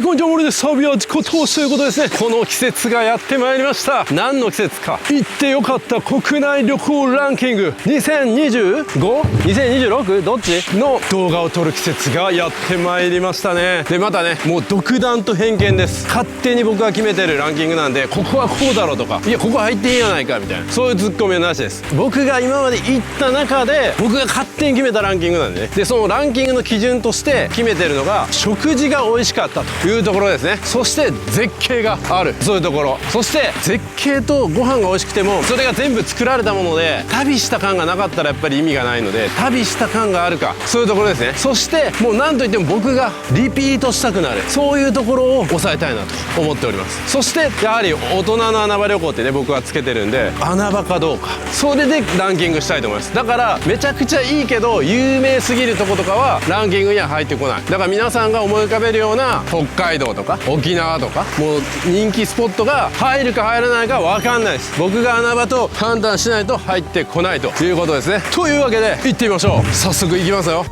こんにちは、森です。サビは自己投資ということですね。この季節がやってまいりました。何の季節か。行ってよかった国内旅行ランキング 2025?2026? どっちの動画を撮る季節がやってまいりましたね。で、またね、もう独断と偏見です。勝手に僕が決めてるランキングなんで、ここはこうだろうとか、いや、ここ入っていいんやないかみたいな、そういうツッコミはなしです。僕が今まで行った中で、僕が勝手に決めたランキングなんでね。で、そのランキングの基準として決めてるのが、食事が美味しかったというところですね。そして絶景がある、そういうところ。そして絶景とご飯が美味しくても、それが全部作られたもので旅した感がなかったらやっぱり意味がないので、旅した感があるか、そういうところですね。そしてもう何といっても僕がリピートしたくなる、そういうところを抑えたいなと思っております。そしてやはり大人の穴場旅行ってね、僕はつけてるんで、穴場かどうか、それでランキングしたいと思います。だからめちゃくちゃいいけど有名すぎるとことかはランキングには入ってこない。だから皆さんが思い浮かべるような北海道とか沖縄とか、もう人気スポットが入るか入らないか分かんないです。僕が穴場と判断しないと入ってこないということですね。というわけで行ってみましょう。早速行きますよ。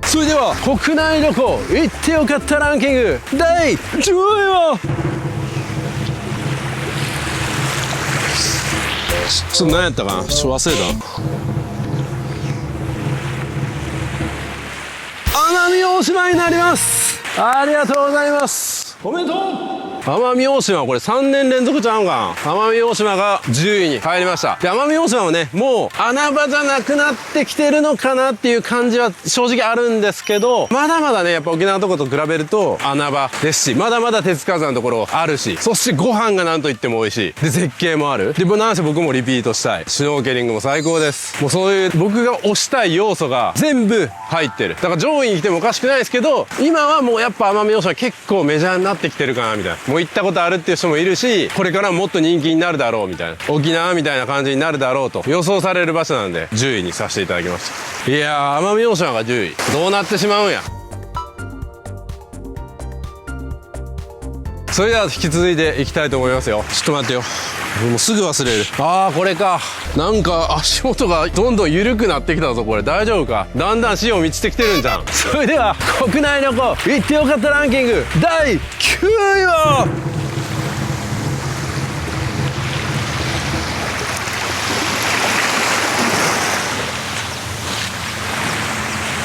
それでは国内旅行行ってよかったランキング第10位は、ちょっと何やったかな、ちょっと忘れた。奄美大島になります。ありがとうございます。おめでとう。奄美大島はこれ3年連続ちゃうんかな。奄美大島が10位に入りました。で、奄美大島はね、もう穴場じゃなくなってきてるのかなっていう感じは正直あるんですけど、まだまだね、やっぱ沖縄のとこと比べると穴場ですし、まだまだ手つかずなところあるし、そしてご飯がなんといっても美味しい。で、絶景もある。で、なんせ僕もリピートしたい。シュノーケリングも最高です。もうそういう僕が推したい要素が全部入ってる。だから上位に来てもおかしくないですけど、今はもうやっぱ奄美大島結構メジャーになってきてるかなみたいな。もう行ったことあるっていう人もいるし、これからもっと人気になるだろうみたいな、沖縄みたいな感じになるだろうと予想される場所なんで10位にさせていただきました。いやー、奄美大島が10位、どうなってしまうんや。それでは引き続いていきたいと思いますよ。ちょっと待ってよ、もうすぐ忘れる。あー、これか。なんか足元がどんどん緩くなってきたぞ。これ大丈夫か。だんだん潮満ちてきてるんじゃん。それでは国内旅行行ってよかったランキング第9位は、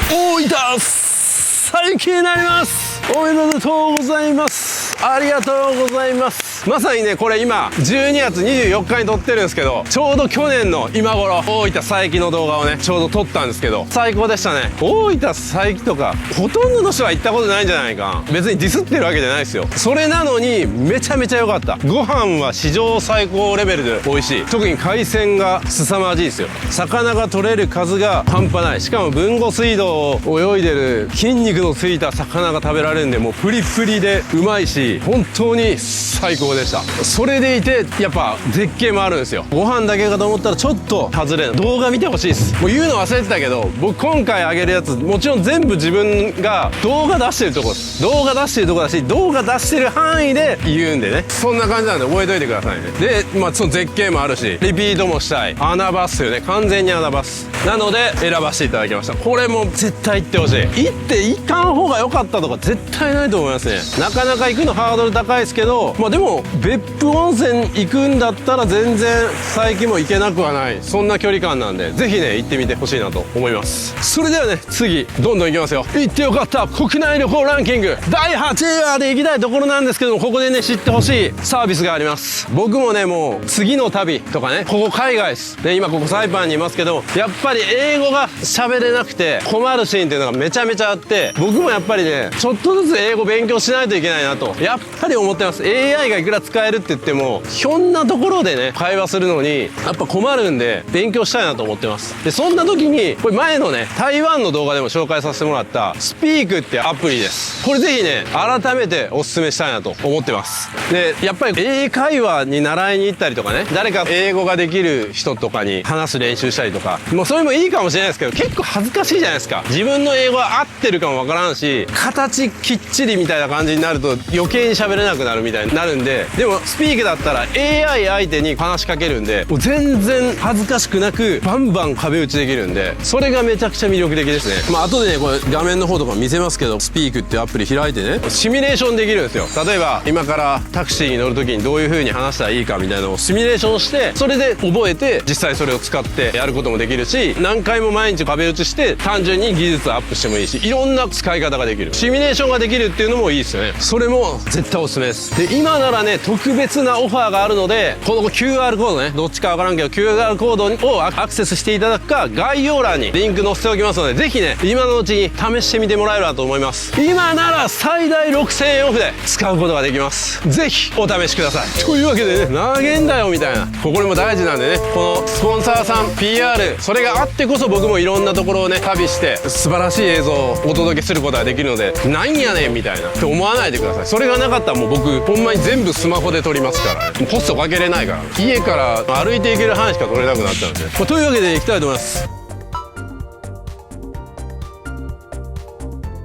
大分佐伯になります。おめでとうございます。ありがとうございます。まさにね、これ今12月24日に撮ってるんですけど、ちょうど去年の今頃大分佐伯の動画をねちょうど撮ったんですけど、最高でしたね。大分佐伯とかほとんどの人は行ったことないんじゃないか。別にディスってるわけじゃないですよ。それなのにめちゃめちゃ良かった。ご飯は史上最高レベルで美味しい。特に海鮮が凄まじいですよ。魚が取れる数が半端ない。しかも豊後水道を泳いでる筋肉のついた魚が食べられるんで、もうプリプリでうまいし、本当に最高でした。それでいてやっぱ絶景もあるんですよ。ご飯だけかと思ったらちょっと外れる。動画見てほしいです。もう言うの忘れてたけど、僕今回あげるやつもちろん全部自分が動画出してるとこです。動画出してるとこだし、動画出してる範囲で言うんでね、そんな感じなんで覚えといてくださいね。で、まあその絶景もあるし、リピートもしたい。穴場っすよね。完全に穴場っす。なので選ばせていただきました。これも絶対行ってほしい。行って行かん方が良かったとか絶対ないと思いますね。なかなか行くのハードル高いですけど、まあでも別府温泉行くんだったら全然佐伯も行けなくはない、そんな距離感なんで、ぜひね行ってみてほしいなと思います。それではね、次どんどん行きますよ。行ってよかった国内旅行ランキング第8位まで行きたいところなんですけども、ここでね知ってほしいサービスがあります。僕もね、もう次の旅とかね、ここ海外です、ね、今ここサイパンにいますけど、やっぱり英語が喋れなくて困るシーンっていうのがめちゃめちゃあって、僕もやっぱりねちょっとずつ英語勉強しないといけないなとやっぱり思ってます。 AI がいくら使えるって言ってもひょんなところでね会話するのにやっぱ困るんで、勉強したいなと思ってます。で、そんな時にこれ前のね台湾の動画でも紹介させてもらったスピークっていうアプリです。これぜひね改めておすすめしたいなと思ってます。で、やっぱり英会話に習いに行ったりとかね、誰か英語ができる人とかに話す練習したりとか、もうそれもいいかもしれないですけど、結構恥ずかしいじゃないですか。自分の英語は合ってるかもわからんし、形きっちりみたいな感じになると余計に喋れなくなるみたいになるんで、で、でもスピークだったら AI 相手に話しかけるんで、もう全然恥ずかしくなくバンバン壁打ちできるんで、それがめちゃくちゃ魅力的ですね。まあ後でね、これ画面の方とか見せますけど、スピークっていうアプリ開いてね、シミュレーションできるんですよ。例えば今からタクシーに乗る時にどういう風に話したらいいかみたいなのをシミュレーションして、それで覚えて実際それを使ってやることもできるし、何回も毎日壁打ちして単純に技術アップしてもいいし、いろんな使い方ができる、シミュレーションができるっていうのもいいですよね。それも絶対おすすめです。で、今ならね、特別なオファーがあるので、この QR コードね、どっちかわからんけど QR コードをアクセスしていただくか、概要欄にリンク載せておきますので、ぜひね、今のうちに試してみてもらえればと思います。今なら最大6000円オフで使うことができます。ぜひお試しください。というわけでね、投げんだよみたいな、これも大事なんでね、このスポンサーさん PR、それがあってこそ僕もいろんなところをね、旅して素晴らしい映像をお届けすることができるので、なんやねんみたいなって思わないでください。それがなかったらもう僕ほんまに全部スマホで撮りますからね。もうコストかけれないから、家から歩いていける範囲しか撮れなくなっちゃうんで、というわけで行きたいと思います。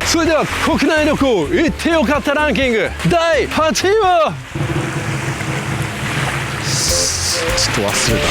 それでは国内旅行行ってよかったランキング第8位は、ちょっと忘れた。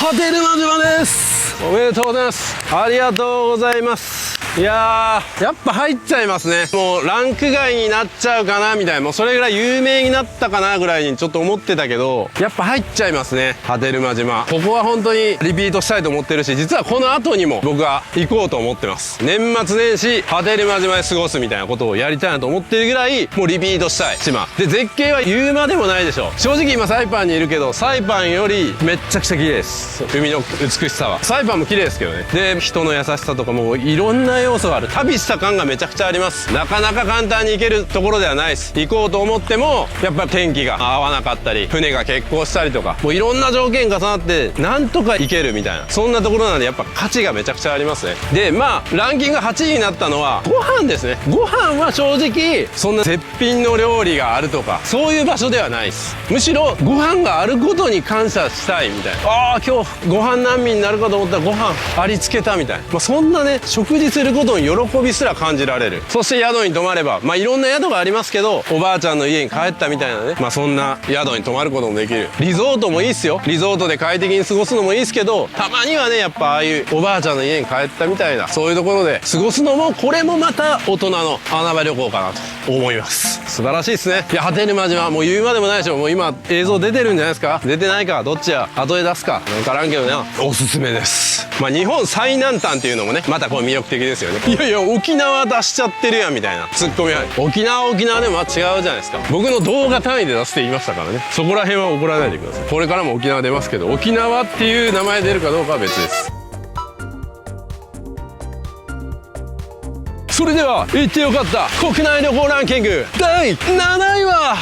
波照間島です。おめでとうございます。ありがとうございます。いやー、やっぱ入っちゃいますね。もうランク外になっちゃうかなみたいな、もうそれぐらい有名になったかなぐらいにちょっと思ってたけど、やっぱ入っちゃいますね、波照間島。ここは本当にリピートしたいと思ってるし、実はこの後にも僕は行こうと思ってます。年末年始波照間島で過ごすみたいなことをやりたいなと思ってるぐらい、もうリピートしたい島で、絶景は言うまでもないでしょ。正直今サイパンにいるけど、サイパンよりめっちゃくちゃ綺麗です。海の美しさはサイパンも綺麗ですけどね。で、人の優しさとかもいろんな要素がある。旅した感がめちゃくちゃあります。なかなか簡単に行けるところではないです。行こうと思ってもやっぱり天気が合わなかったり、船が欠航したりとか、もういろんな条件重なってなんとか行けるみたいな、そんなところなんでやっぱ価値がめちゃくちゃありますね。で、まあランキング8位になったのはご飯ですね。ご飯は正直そんな絶品の料理があるとかそういう場所ではないです。むしろご飯があることに感謝したいみたいな、ああ今日ご飯難民になるかと思ったらご飯ありつけたみたいな、まあ、そんなね、食事することに喜びすら感じられる。そして宿に泊まれば、まあいろんな宿がありますけど、おばあちゃんの家に帰ったみたいなね、まあそんな宿に泊まることもできる。リゾートもいいっすよ。リゾートで快適に過ごすのもいいっすけど、たまにはね、やっぱああいうおばあちゃんの家に帰ったみたいな、そういうところで過ごすのも、これもまた大人の穴場旅行かなと思います。素晴らしいですね。いや、波照間島もう言うまでもないでしょ。もう今映像出てるんじゃないですか。出てないか、どっちや後で出すか分からんけどね、おすすめです。まあ日本最南端っていうのもね、またこれ魅力的ですよね。いやいや、沖縄出しちゃってるやんみたいなツッコミは、沖縄でもまあ違うじゃないですか。僕の動画単位で出すって言いましたからね、そこら辺は怒らないでください。これからも沖縄出ますけど、沖縄っていう名前出るかどうかは別です。それでは行ってよかった国内旅行ランキング第7位は、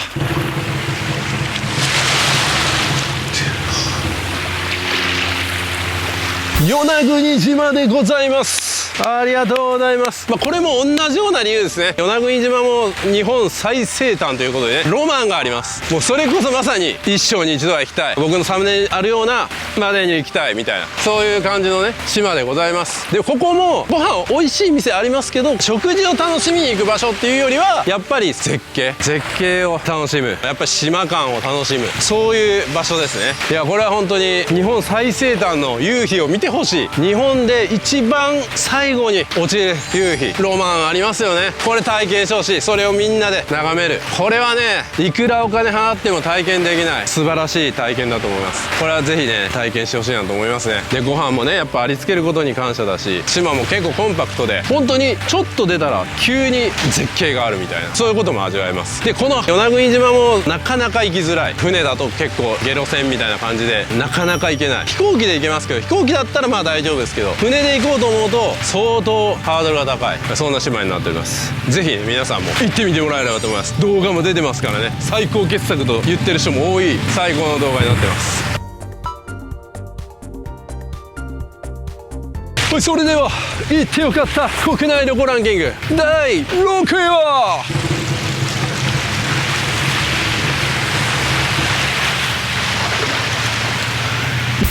与那国島でございます。ありがとうございます。まあ、これも同じような理由ですね。与那国島も日本最西端ということでね、ロマンがあります。もうそれこそまさに一生に一度は行きたい、僕のサムネにあるようなまでに行きたいみたいな、そういう感じのね島でございます。で、ここもご飯美味しい店ありますけど、食事を楽しみに行く場所っていうよりはやっぱり絶景を楽しむ、やっぱり島感を楽しむ、そういう場所ですね。いや、これは本当に日本最西端の夕日を見てほしい。日本で一番最後に落ちる夕日、ロマンありますよね。これ体験してほしい。それをみんなで眺める、これはね、いくらお金払っても体験できない素晴らしい体験だと思います。これはぜひね体験してほしいなと思いますね。で、ご飯もねやっぱありつけることに感謝だし、島も結構コンパクトで、本当にちょっと出たら急に絶景があるみたいな、そういうことも味わえます。で、この与那国島もなかなか行きづらい。船だと結構ゲロ船みたいな感じでなかなか行けない。飛行機で行けますけど、飛行機だったらまあ大丈夫ですけど、船で行こうと思うと相当ハードルが高い、そんな島になっております。ぜひ皆さんも行ってみてもらえればと思います。動画も出てますからね、最高傑作と言ってる人も多い最高の動画になってます。それでは行ってよかった国内旅行ランキング第6位は、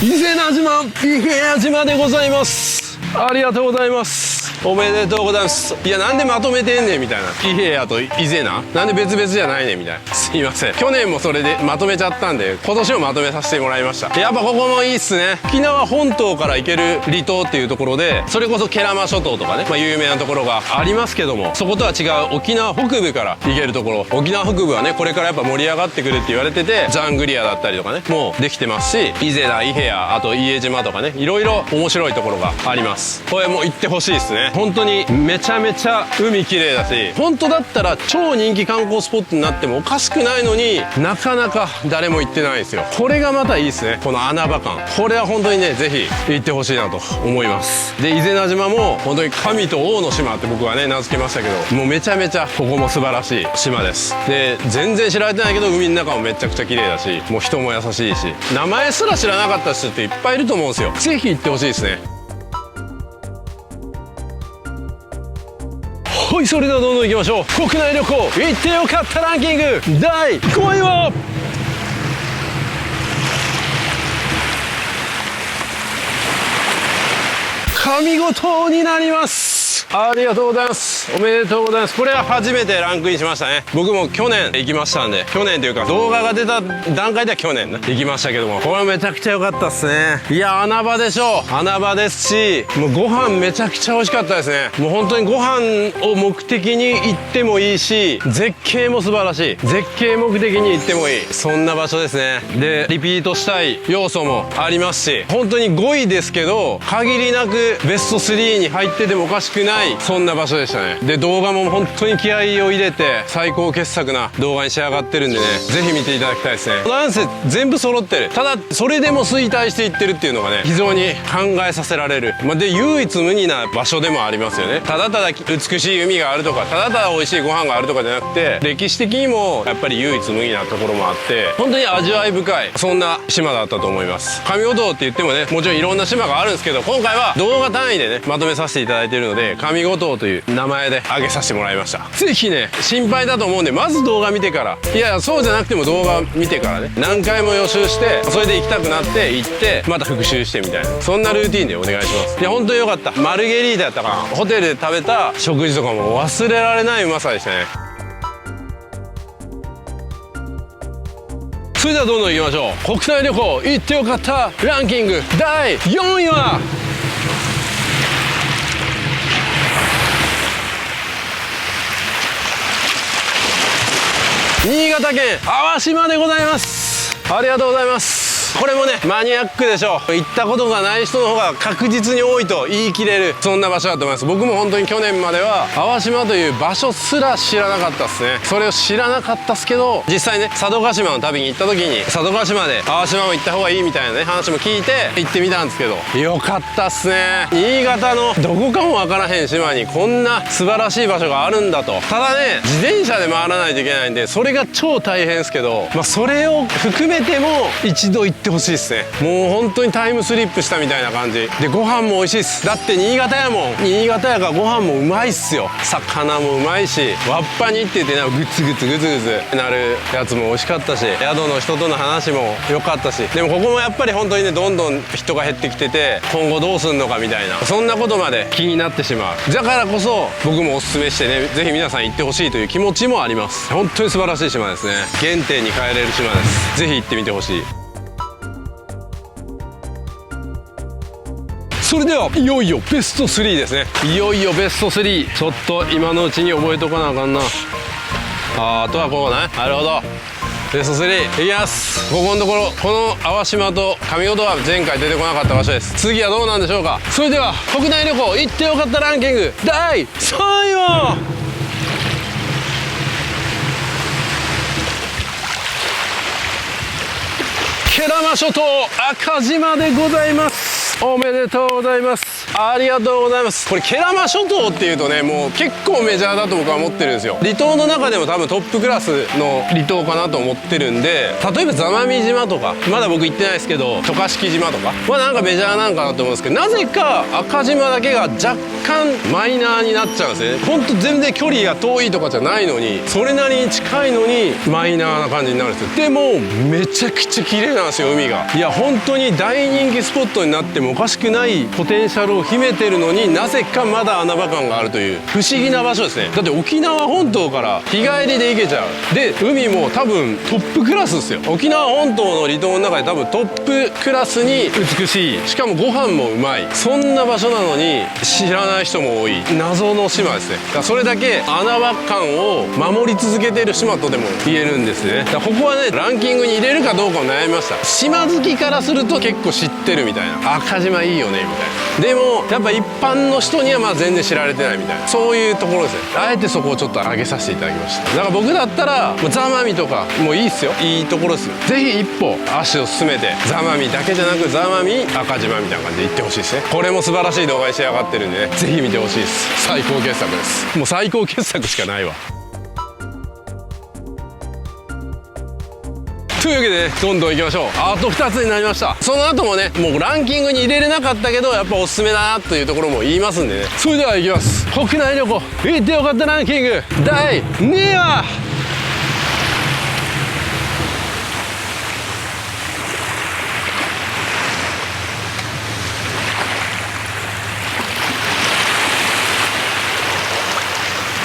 伊是名島でございます。ありがとうございます。おめでとうございます。いや、なんでまとめてんねんみたいな。伊平屋と伊勢な、なんで別々じゃないねんみたいな。すいません、去年もそれでまとめちゃったんで、今年もまとめさせてもらいました。やっぱここもいいっすね。沖縄本島から行ける離島っていうところで、それこそ慶良間諸島とかね、有名なところがありますけども、そことは違う沖縄北部から行けるところ。沖縄北部はね、これからやっぱ盛り上がってくるって言われてて、ジャングリアだったりとかね、もうできてますし、伊勢だ、伊平屋、あと伊江島とかね、いろいろ面白いところがあります。これも行ってほしいですね。本当にめちゃめちゃ海綺麗だし、本当だったら超人気観光スポットになってもおかしくないのになかなか誰も行ってないんですよ。これがまたいいですね、この穴場感。これは本当にね、ぜひ行ってほしいなと思います。で、伊是名島も本当に神と王の島って僕はね名付けましたけど、もうめちゃめちゃここも素晴らしい島です。で、全然知られてないけど海の中もめちゃくちゃ綺麗だし、もう人も優しいし、名前すら知らなかった人っていっぱいいると思うんですよ。ぜひ行ってほしいですね。はい、それではどんどん行きましょう。国内旅行行ってよかったランキング第5位は神事になります。ありがとうございます。おめでとうございます。これは初めてランクインしましたね。僕も去年行きましたんで、去年というか動画が出た段階では去年ね行きましたけども、これめちゃくちゃ良かったっすね。いや、穴場でしょう。穴場ですし、もうご飯めちゃくちゃ美味しかったですね。もう本当にご飯を目的に行ってもいいし、絶景も素晴らしい。絶景目的に行ってもいい、そんな場所ですね。で、リピートしたい要素もありますし、本当に5位ですけど限りなくベスト3に入っててもおかしくない、そんな場所でしたね。で、動画も本当に気合を入れて最高傑作な動画に仕上がってるんでね、ぜひ見ていただきたいですね。なんせ全部揃ってる。ただそれでも衰退していってるっていうのがね、非常に考えさせられる。で、唯一無二な場所でもありますよね。ただただ美しい海があるとか、ただただ美味しいご飯があるとかじゃなくて、歴史的にもやっぱり唯一無二なところもあって、本当に味わい深い、そんな島だったと思います。上五島って言ってもね、もちろんいろんな島があるんですけど、今回は動画単位でねまとめさせていただいているので、上五島という名前で挙げさせてもらいました。ぜひね、心配だと思うんで、まず動画見てから、いやそうじゃなくても動画見てからね、何回も予習して、それで行きたくなって行ってまた復習してみたいな、そんなルーティンでお願いします。いや、本当に良かった。マルゲリータやったかな、ホテルで食べた食事とかも忘れられないうまさでしたね。それではどんどん行きましょう。国内旅行行ってよかったランキング第4位は新潟県粟島でございます。ありがとうございます。これもねマニアックでしょう。行ったことがない人の方が確実に多いと言い切れる、そんな場所だと思います。僕も本当に去年までは粟島という場所すら知らなかったっすね。それを知らなかったっすけど、実際ね佐渡島の旅に行った時に、佐渡島で粟島も行った方がいいみたいなね話も聞いて行ってみたんですけど、よかったっすね。新潟のどこかもわからへん島にこんな素晴らしい場所があるんだと。ただね、自転車で回らないといけないんで、それが超大変ですけど、それを含めても一度行ってほしいですね。もう本当にタイムスリップしたみたいな感じで、ご飯も美味しいです。だって新潟やもん。新潟やからご飯もうまいっすよ。魚もうまいし、わっぱにって言ってグツグツグツグツなるやつも美味しかったし、宿の人との話も良かったし、でもここもやっぱり本当にねどんどん人が減ってきてて、今後どうすんのかみたいな、そんなことまで気になってしまう。だからこそ僕もおすすめしてね、ぜひ皆さん行ってほしいという気持ちもあります。本当に素晴らしい島ですね。原点に帰れる島です。ぜひ行ってみてほしい。それではいよいよベスト3ですね。いよいよベスト3、ちょっと今のうちに覚えとかなあかんな。あとはここね。なるほど、ベスト3いきます。ここのところ、この粟島と上五島は前回出てこなかった場所です。次はどうなんでしょうか。それでは国内旅行行ってよかったランキング第3位は慶良間諸島赤島でございます。おめでとうございます。ありがとうございます。これ慶良間諸島っていうとね、もう結構メジャーだと僕は思ってるんですよ。離島の中でも多分トップクラスの離島かなと思ってるんで、例えば座間味島とか、まだ僕行ってないですけど、渡嘉敷島とかはなんかメジャーなんかなと思うんですけど、なぜか赤島だけが若干マイナーになっちゃうんですね。ほんと全然距離が遠いとかじゃないのに、それなりに近いのにマイナーな感じになるんですよ。でもめちゃくちゃ綺麗なんですよ、海が。いや本当に大人気スポットになってもおかしくないポテンシャルを秘めてるのになぜかまだ穴場感があるという不思議な場所ですね。だって沖縄本島から日帰りで行けちゃう。で海も多分トップクラスですよ。沖縄本島の離島の中で多分トップクラスに美しい、しかもご飯もうまい、そんな場所なのに知らない人も多い謎の島ですね。だからそれだけ穴場感を守り続けている島とでも言えるんですね。だからここはねランキングに入れるかどうかを悩みました。島好きからすると結構知ってるみたいな、赤島いいよねみたいな。でもやっぱ一般の人にはまあ全然知られてないみたいな、そういうところですね。あえてそこをちょっと上げさせていただきました。だから僕だったらもうザマミとかもういいっすよ、いいところですよ。ぜひ一歩足を進めてザマミだけじゃなくザマミ赤島みたいな感じで行ってほしいですね。これも素晴らしい動画に仕上がってるんでね、ぜひ見てほしいです。最高傑作です。もう最高傑作しかないわ。というわけでね、どんどん行きましょう。あと2つになりました。その後もね、もうランキングに入れれなかったけどやっぱおすすめだなというところも言いますんでね。それでは行きます。国内旅行行ってよかったランキング第2位は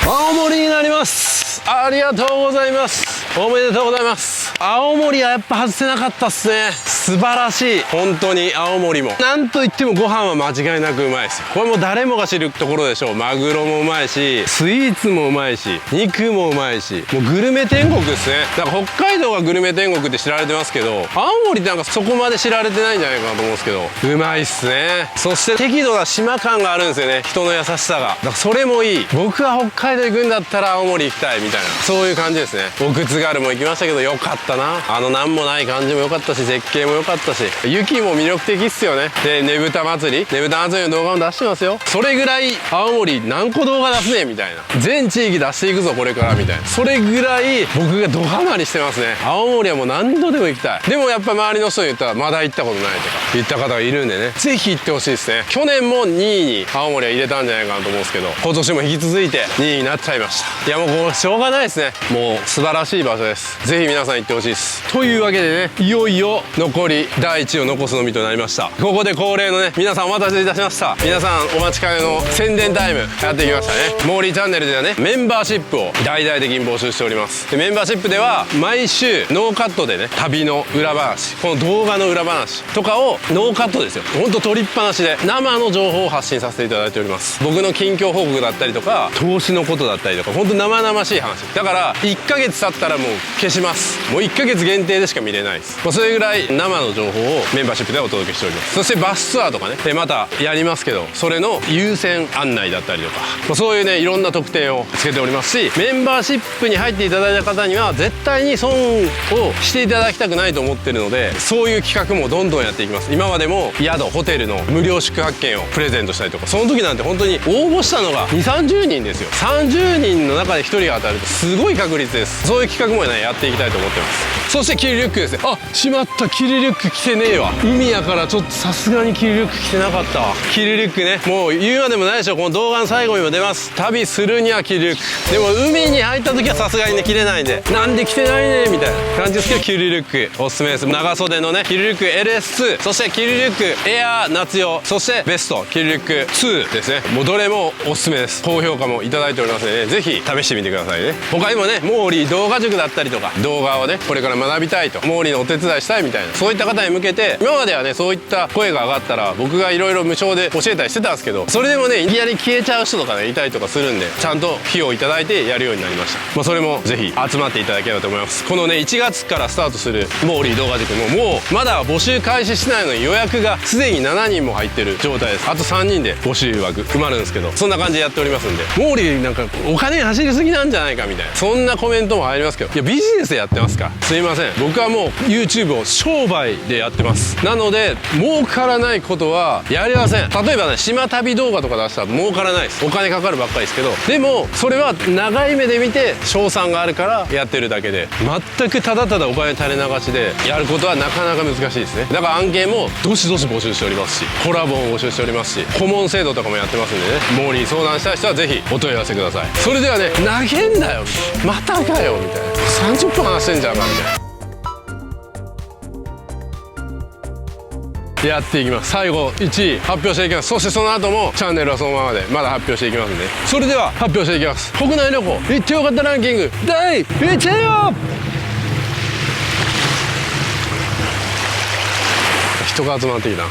青森になります。ありがとうございます。おめでとうございます。青森はやっぱ外せなかったっすね。素晴らしい。本当に青森もなんといってもご飯は間違いなくうまいですよ。これもう誰もが知るところでしょう。マグロもうまいし、スイーツもうまいし、肉もうまいし、もうグルメ天国ですね。だから北海道がグルメ天国って知られてますけど、青森ってなんかそこまで知られてないんじゃないかなと思うんですけど、うまいっすね。そして適度な島感があるんですよね、人の優しさが。だからそれもいい。僕は北海道行くんだったら青森行きたいみたいな、そういう感じですね。奥津軽も行きましたけどよかったな。なんもない感じも良かったし、絶景も良かったし、雪も魅力的っすよね。でねぶた祭りの動画も出してますよ。それぐらい青森何個動画出すねみたいな、全地域出していくぞこれからみたいな、それぐらい僕がドハマりしてますね。青森はもう何度でも行きたい。でもやっぱ周りの人に言ったらまだ行ったことないとか言った方がいるんでね、ぜひ行ってほしいですね。去年も2位に青森は入れたんじゃないかなと思うんですけど、今年も引き続いて2位になっちゃいました。いやもうこれしょうがないですね。もう素晴らしい場所です。ぜひ皆さん行ってほしいです。というわけでね、いよいよ残り第1位を残すのみとなりました。ここで恒例のね、皆さんお待たせいたしました。皆さんお待ちかねの宣伝タイムやってきましたね。モーリーチャンネルではね、メンバーシップを大々的に募集しております。でメンバーシップでは毎週ノーカットでね、旅の裏話、この動画の裏話とかをノーカットですよ、ほんと撮りっぱなしで生の情報を発信させていただいております。僕の近況報告だったりとか投資のことだったりとか、ほんと生々しい話だから、1ヶ月経ったらもう消します。もう1ヶ月限定でしか見れないです。それぐらい生の情報をメンバーシップでお届けしております。そしてバスツアーとかね、またやりますけど、それの優先案内だったりとか、そういうねいろんな特典をつけておりますし、メンバーシップに入っていただいた方には絶対に損をしていただきたくないと思ってるので、そういう企画もどんどんやっていきます。今までも宿ホテルの無料宿泊券をプレゼントしたりとか、その時なんて本当に応募したのが2、30人ですよ。30人の中で1人が当たるとすごい確率です。そういう企画もねやっていきたいと思ってます。そしてキリリュックですね。あ、しまった、キリリュック着てねえわ。海やからちょっとさすがにキリリュック着てなかったわ。キリリュックね、もう言うまでもないでしょ。この動画の最後にも出ます。旅するにはキリリュック。でも海に入った時はさすがにね着れないんで、なんで着てないねみたいな感じですけど、キリリュックおすすめです。長袖のねキリリュック LS2、そしてキリリュックエアー夏用、そしてベストキリリュック2ですね。もうどれもおすすめです。高評価もいただいておりますので、ね、ぜひ試してみてくださいね。他にもね、モーリー動画塾だったりとか、動画をねこれから学びたいと、モーリーのお手伝いしたいみたいな、そういった方に向けて、今まではねそういった声が上がったら僕がいろいろ無償で教えたりしてたんですけど、それでもねいきなり消えちゃう人とかねいたりとかするんで、ちゃんと費用をいただいてやるようになりました。それもぜひ集まっていただければと思います。このね1月からスタートするモーリー動画塾もうまだ募集開始してないのに予約がすでに7人も入ってる状態です。あと3人で募集枠埋まるんですけど、そんな感じでやっておりますんで、モーリーなんかお金に走りすぎなんじゃないかみたいな、そんなコメントも入りますけど、いやビジネスでやってますから、すいません。僕はもう YouTube を商売でやってます。なので儲からないことはやりません。例えばね、島旅動画とか出したら儲からないです。お金かかるばっかりですけど、でもそれは長い目で見て賞賛があるからやってるだけで、全くただただお金垂れ流しでやることはなかなか難しいですね。だから案件もどしどし募集しておりますし、コラボも募集しておりますし、顧問制度とかもやってますんでね、モーリー相談したい人はぜひお問い合わせください。それではね、投げんなよみたいな、またかよみたいな、30分話してんじゃんかみたいな。やっていきます。最後1位発表していきます。そしてその後もチャンネルはそのままでまだ発表していきますんで、それでは発表していきます。国内旅行行ってよかったランキング第1位は、人が集まってきた。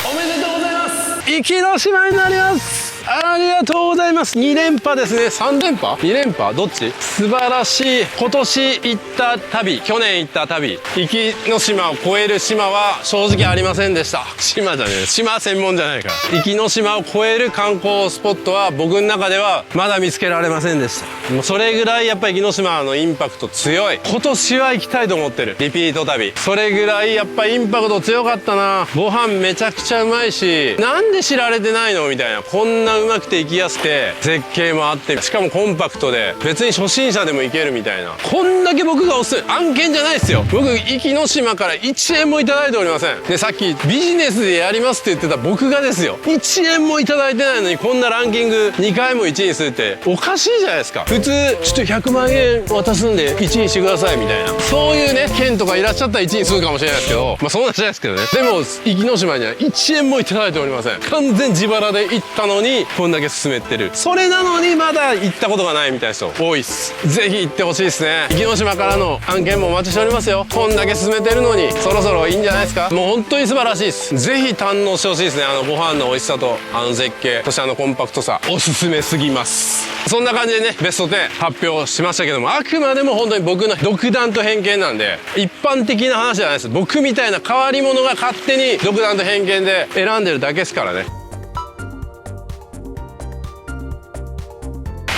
おめでとうございます。壱岐の島になります。ありがとうございます。2連覇ですね。3連覇 ?2 連覇どっち？素晴らしい。今年行った旅、去年行った旅、壱岐の島を超える島は正直ありませんでした。島じゃねえ、島専門じゃないから。壱岐の島を超える観光スポットは僕の中ではまだ見つけられませんでした。もうそれぐらいやっぱり壱岐の島のインパクト強い。今年は行きたいと思ってる。リピート旅。それぐらいやっぱインパクト強かったな。ご飯めちゃくちゃうまいし、なんで知られてないのみたいな。こんなうまくて行きやすくて絶景もあって、しかもコンパクトで別に初心者でも行けるみたいな、こんだけ僕がおすすめ案件じゃないですよ。僕壱岐の島から1円もいただいておりません。でさっきビジネスでやりますって言ってた僕がですよ、1円もいただいてないのにこんなランキング2回も1位にするっておかしいじゃないですか。普通ちょっと100万円渡すんで1位にしてくださいみたいな、そういうね県とかいらっしゃったら1位にするかもしれないですけど、まあそんなんじゃないですけどね。でも壱岐の島には1円もいただいておりません。完全自腹で行ったのにこんだけ進めてる。それなのにまだ行ったことがないみたいな人多いっす。ぜひ行ってほしいですね。壱岐の島からの案件もお待ちしておりますよ。こんだけ進めてるのにそろそろいいんじゃないですか。もう本当に素晴らしいです。ぜひ堪能してほしいですね。ご飯の美味しさと絶景、そしてコンパクトさ、おすすめすぎます。そんな感じでねベスト10発表しましたけども、あくまでも本当に僕の独断と偏見なんで、一般的な話じゃないです。僕みたいな変わり者が勝手に独断と偏見で選んでるだけですからね。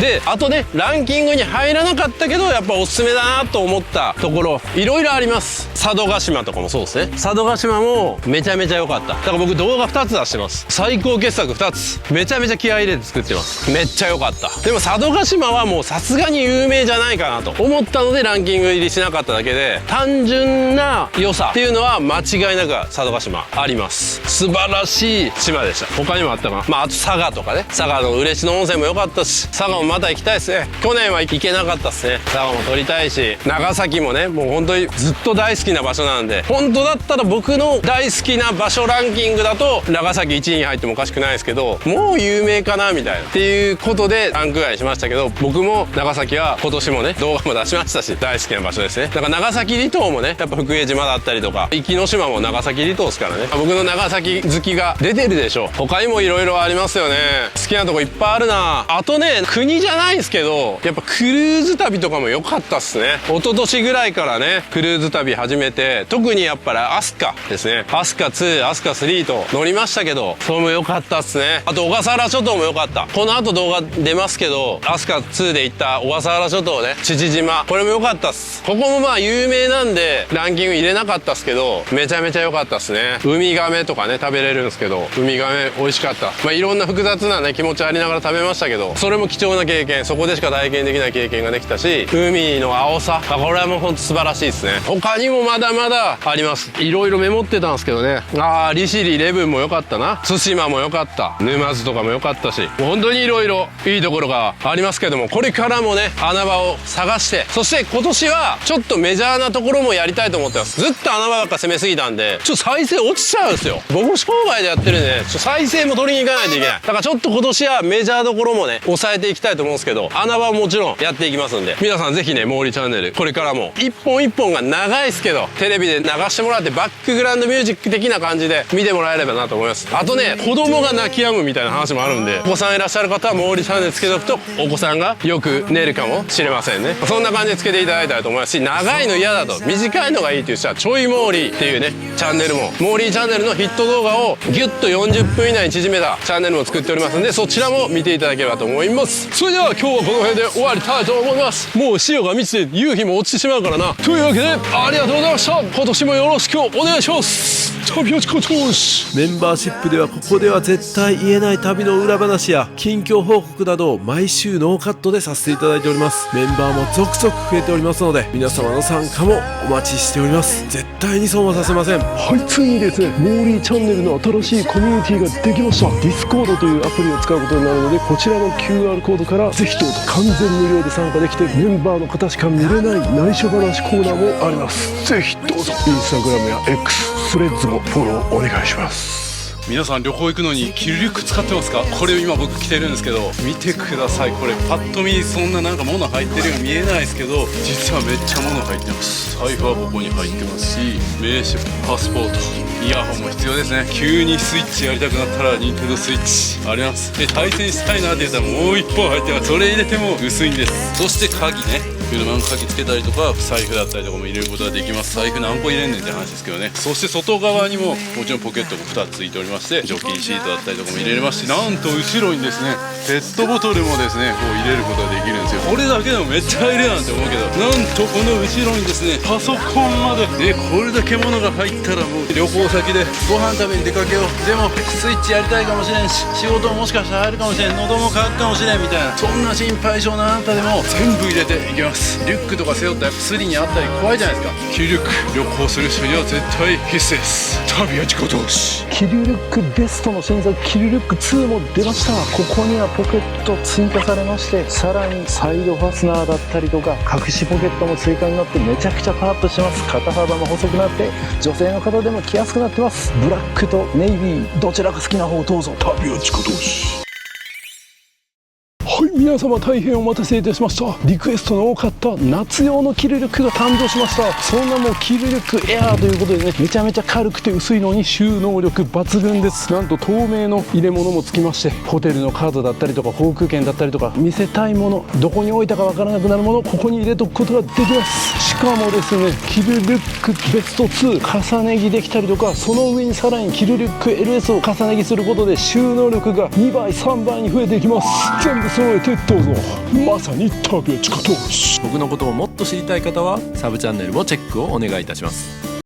であとね、ランキングに入らなかったけどやっぱおすすめだなと思ったところいろいろあります。佐渡島とかもそうですね。佐渡島もめちゃめちゃ良かった。だから僕動画2つ出してます。最高傑作2つ、めちゃめちゃ気合い入れて作ってます。めっちゃ良かった。でも佐渡島はもうさすがに有名じゃないかなと思ったのでランキング入りしなかっただけで、単純な良さっていうのは間違いなく佐渡島あります。素晴らしい島でした。他にもあったかな。まああと佐賀とかね、佐賀の嬉野温泉も良かったし、佐賀もまた行きたいですね。去年は行けなかったですね。佐賀も撮りたいし、長崎もね、もう本当にずっと大好きな場所なんで、本当だったら僕の大好きな場所ランキングだと長崎1位に入ってもおかしくないですけど、もう有名かなみたいなっていうことでランク外しましたけど、僕も長崎は今年もね動画も出しましたし大好きな場所ですね。だから長崎離島もね、やっぱ福江島だったりとか壱岐の島も長崎離島ですからね。僕の長崎好きが出てるでしょ。他にもいろいろありますよね。好きなとこいっぱいあるな。あとね、国じゃないですけどやっぱクルーズ旅とかも良かったっすね。一昨年ぐらいからねクルーズ旅始めて、特にやっぱり飛鳥ですね、飛鳥2、飛鳥3と乗りましたけど、それも良かったっすね。あと小笠原諸島も良かった。この後動画出ますけど、飛鳥2で行った小笠原諸島ね、父島、これも良かったっす。ここもまあ有名なんでランキング入れなかったっすけど、めちゃめちゃ良かったっすね。ウミガメとかね食べれるんですけど、ウミガメ美味しかった。まあいろんな複雑なね気持ちありながら食べましたけど、それも貴重な経験、そこでしか体験できない経験ができたし、海の青さ、これはもうほんと素晴らしいですね。他にもまだまだあります。いろいろメモってたんですけどね。利尻レブンも良かったな、対馬も良かった、沼津とかも良かったし、本当にいろいろいいところがありますけども、これからもね穴場を探して、そして今年はちょっとメジャーなところもやりたいと思ってます。ずっと穴場ばっか攻めすぎたんでちょっと再生落ちちゃうんですよ。僕も生涯でやってるんでね、再生も取りに行かないといけない。だからちょっと今年はメジャーどころもね抑えていきたいと思うんですけど、穴場はもちろんやっていきますんで、皆さんぜひね毛利チャンネルこれからも一本一本が長いですけどテレビで流してもらってバックグラウンドミュージック的な感じで見てもらえればなと思います。あとね、子供が泣き止むみたいな話もあるんで、お子さんいらっしゃる方は毛利チャンネルつけておくとお子さんがよく寝るかもしれませんね。そんな感じでつけていただいたらと思いますし、長いの嫌だと短いのがいいという人はちょい毛利っていうねチャンネルも、毛利チャンネルのヒット動画をギュッと40分以内に縮めたチャンネルも作っておりますんで、そちらも見ていただければと思います。それでは今日はこの辺で終わりたいと思います。もう潮が満ちて夕日も落ちてしまうからな。というわけでありがとうございました。今年もよろしくお願いします。チャンピオンチコトーシメンバーシップではここでは絶対言えない旅の裏話や近況報告などを毎週ノーカットでさせていただいております。メンバーも続々増えておりますので、皆様の参加もお待ちしております。絶対に損はさせません。はい、ついにですね、モーリーチャンネルの新しいコミュニティができました。ディスコードというアプリを使うことになるので、こちらの QR コードかからぜひどうぞ。完全無料で参加できてメンバーの方しか見れない内緒話コーナーもあります。ぜひどうぞインスタグラムや X、スレッズもフォローお願いします。皆さん旅行行くのにキルリュック使ってますか？これ今僕着てるんですけど、見てください。これパッと見そんななんか物入ってるように見えないですけど、実はめっちゃ物入ってます。財布はここに入ってますし、名刺、パスポート、イヤホンも必要ですね。急にスイッチやりたくなったらニンテンドースイッチあります。で対戦したいなって言ったらもう1本入ってます。それ入れても薄いんです。そして鍵ね、車の鍵つけたりとか財布だったりとかも入れることができます。財布何個入れんねんって話ですけどね。そして外側にももちろんポケットが2つついておりまして、除菌シートだったりとかも入れれますし、なんと後ろにですねペットボトルもですねこう入れることができるんですよ。これだけでもめっちゃ入れなんて思うけど、なんとこの後ろにですねパソコンまでこれだけ物が入ったらもう旅行先でご飯食べに出かけよう、でもスイッチやりたいかもしれんし、仕事ももしかしたら入るかもしれん、喉も渇くかもしれんみたいな、そんな心配性なあなたでも全部入れていきます。リュックとか背負ったらスリにあったり怖いじゃないですか。キルリュック旅行する人には絶対必須です。旅は自己投資。キルリュックベストの新作キルリュック2も出ました。ここにはポケット追加されまして、さらにサイドファスナーだったりとか隠しポケットも追加になってめちゃくちゃパワーアップしてます。肩幅も細くなって女性の方でも着やすくなってます。ブラックとネイビーどちらが好きな方をどうぞ。旅は自己投資。はい、皆様大変お待たせいたしました。リクエストの多かった夏用のキルリュックが誕生しました。その名もキルリュックエアーということでね、めちゃめちゃ軽くて薄いのに収納力抜群です。なんと透明の入れ物もつきまして、ホテルのカードだったりとか航空券だったりとか見せたいもの、どこに置いたかわからなくなるものをここに入れとくことができます。しかもですね、キルリュックベスト2重ね着できたりとか、その上にさらにキルリュック LS を重ね着することで収納力が2倍3倍に増えていきます。全部揃えてどうぞ。まさに旅は自己投資。僕のことをもっと知りたい方はサブチャンネルもチェックをお願いいたします。